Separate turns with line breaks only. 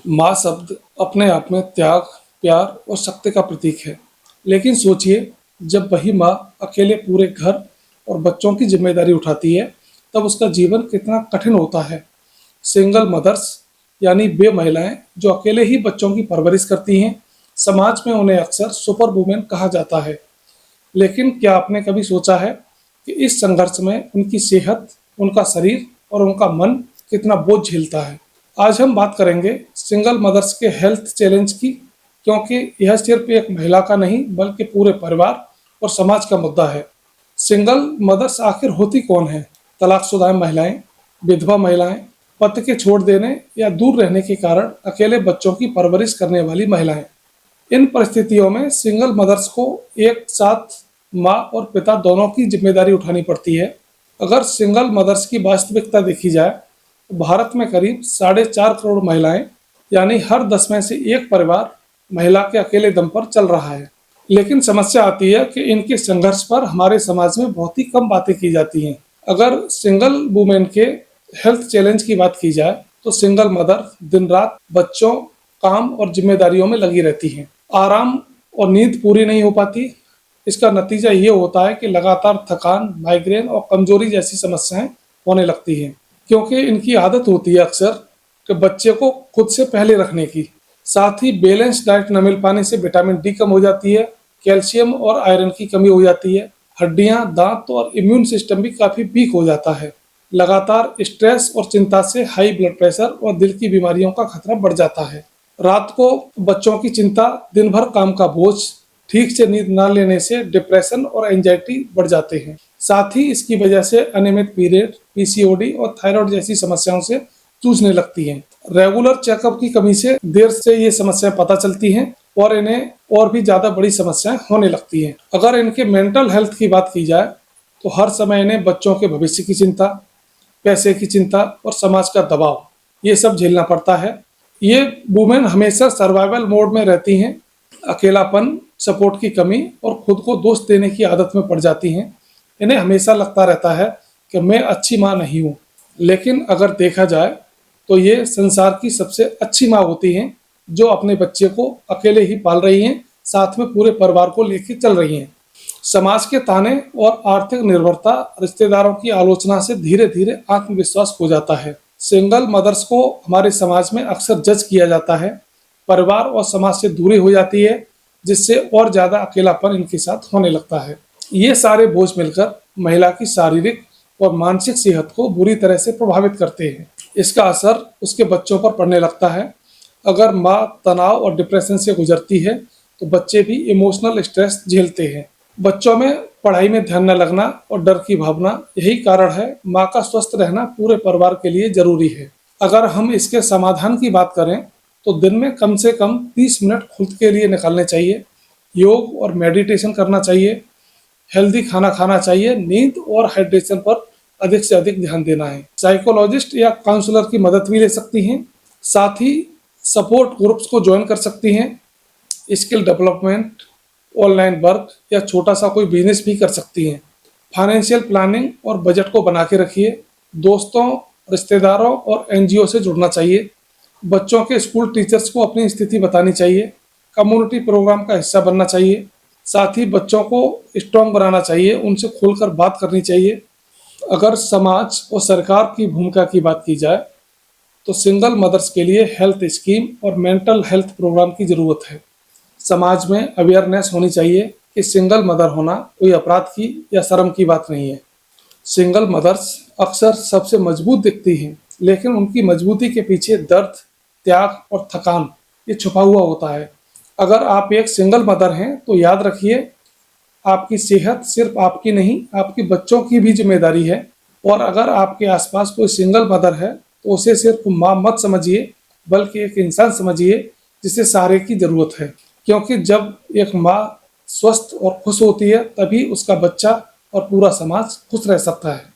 माँ शब्द अपने आप में त्याग, प्यार और शक्ति का प्रतीक है। लेकिन सोचिए, जब वही माँ अकेले पूरे घर और बच्चों की जिम्मेदारी उठाती है, तब उसका जीवन कितना कठिन होता है। सिंगल मदर्स यानी वे महिलाएं जो अकेले ही बच्चों की परवरिश करती हैं, समाज में उन्हें अक्सर सुपर वुमेन कहा जाता है। लेकिन क्या आपने कभी सोचा है कि इस संघर्ष में उनकी सेहत, उनका शरीर और उनका मन कितना बोझ झेलता है? आज हम बात करेंगे सिंगल मदर्स के हेल्थ चैलेंज की, क्योंकि यह सिर्फ एक महिला का नहीं बल्कि पूरे परिवार और समाज का मुद्दा है। सिंगल मदर्स आखिर होती कौन है? तलाकशुदा महिलाएं, विधवा महिलाएं, पति के छोड़ देने या दूर रहने के कारण अकेले बच्चों की परवरिश करने वाली महिलाएं। इन परिस्थितियों में सिंगल मदर्स को एक साथ माँ और पिता दोनों की जिम्मेदारी उठानी पड़ती है। अगर सिंगल मदर्स की वास्तविकता देखी जाए तो भारत में करीब 4.5 करोड़ महिलाएं, यानी हर 10 में से एक परिवार महिला के अकेले दम पर चल रहा है। लेकिन समस्या आती है कि इनके संघर्ष पर हमारे समाज में बहुत ही कम बातें की जाती हैं। अगर सिंगल वुमेन के हेल्थ चैलेंज की बात की जाए तो सिंगल मदर दिन रात बच्चों, काम और जिम्मेदारियों में लगी रहती हैं। आराम और नींद पूरी नहीं हो पाती। इसका नतीजा ये होता है कि लगातार थकान, माइग्रेन और कमजोरी जैसी समस्याएं होने लगती हैं, क्योंकि इनकी आदत होती है अक्सर कि बच्चे को खुद से पहले रखने की। साथ ही बैलेंस डाइट न मिल पाने से विटामिन डी कम हो जाती है, कैल्शियम और आयरन की कमी हो जाती है, हड्डियां, दांत और इम्यून सिस्टम भी काफी वीक हो जाता है। लगातार स्ट्रेस और चिंता से हाई ब्लड प्रेशर और दिल की बीमारियों का खतरा बढ़ जाता है। रात को बच्चों की चिंता, दिन भर काम का बोझ, ठीक से नींद न लेने से डिप्रेशन और एंजाइटी बढ़ जाते हैं। साथ ही इसकी वजह से अनियमित पीरियड, पीसीओडी और थायराइड जैसी समस्याओं से जूझने लगती हैं। रेगुलर चेकअप की कमी से देर से ये समस्याएं पता चलती हैं और इन्हें और भी ज्यादा बड़ी समस्याएं होने लगती हैं। अगर इनके मेंटल हेल्थ की बात की जाए तो हर समय इन्हें बच्चों के भविष्य की चिंता, पैसे की चिंता और समाज का दबाव, ये सब झेलना पड़ता है। ये वुमेन हमेशा सर्वाइवल मोड में रहती हैं। अकेलापन, सपोर्ट की कमी और खुद को दोष देने की आदत में पड़ जाती हैं। इन्हें हमेशा लगता रहता है कि मैं अच्छी माँ नहीं हूँ। लेकिन अगर देखा जाए तो ये संसार की सबसे अच्छी माँ होती हैं, जो अपने बच्चे को अकेले ही पाल रही हैं, साथ में पूरे परिवार को लेकर चल रही हैं। समाज के ताने और आर्थिक निर्भरता, रिश्तेदारों की आलोचना से धीरे धीरे आत्मविश्वास खो जाता है। सिंगल मदर्स को हमारे समाज में अक्सर जज किया जाता है, परिवार और समाज से दूरी हो जाती है, जिससे और ज्यादा अकेलापन इनके साथ होने लगता है। ये सारे बोझ मिलकर महिला की शारीरिक और मानसिक सेहत को बुरी तरह से प्रभावित करते हैं। इसका असर उसके बच्चों पर पड़ने लगता है। अगर माँ तनाव और डिप्रेशन से गुजरती है तो बच्चे भी इमोशनल स्ट्रेस झेलते हैं। बच्चों में पढ़ाई में ध्यान न लगना और डर की भावना, यही कारण है माँ का स्वस्थ रहना पूरे परिवार के लिए जरूरी है। अगर हम इसके समाधान की बात करें तो दिन में कम से कम 30 मिनट खुद के लिए निकालने चाहिए। योग और मेडिटेशन करना चाहिए, हेल्दी खाना खाना चाहिए, नींद और हाइड्रेशन पर अधिक से अधिक ध्यान देना है। साइकोलॉजिस्ट या काउंसलर की मदद भी ले सकती हैं। साथ ही सपोर्ट ग्रुप्स को ज्वाइन कर सकती हैं। स्किल डेवलपमेंट, ऑनलाइन वर्क या छोटा सा कोई बिजनेस भी कर सकती हैं। फाइनेंशियल प्लानिंग और बजट को बना के रखिए। दोस्तों, रिश्तेदारों और एनजीओ से जुड़ना चाहिए। बच्चों के स्कूल टीचर्स को अपनी स्थिति बतानी चाहिए। कम्युनिटी प्रोग्राम का हिस्सा बनना चाहिए। साथ ही बच्चों को स्ट्रॉन्ग बनाना चाहिए, उनसे खुलकर बात करनी चाहिए। अगर समाज और सरकार की भूमिका की बात की जाए तो सिंगल मदर्स के लिए हेल्थ स्कीम और मेंटल हेल्थ प्रोग्राम की ज़रूरत है। समाज में अवेयरनेस होनी चाहिए कि सिंगल मदर होना कोई अपराध की या शर्म की बात नहीं है। सिंगल मदर्स अक्सर सबसे मजबूत दिखती हैं, लेकिन उनकी मजबूती के पीछे दर्द, त्याग और थकान ये छुपा हुआ होता है। अगर आप एक सिंगल मदर हैं तो याद रखिए, आपकी सेहत सिर्फ आपकी नहीं, आपके बच्चों की भी जिम्मेदारी है। और अगर आपके आसपास कोई सिंगल मदर है तो उसे सिर्फ माँ मत समझिए, बल्कि एक इंसान समझिए जिसे सहारे की जरूरत है। क्योंकि जब एक माँ स्वस्थ और खुश होती है, तभी उसका बच्चा और पूरा समाज खुश रह सकता है।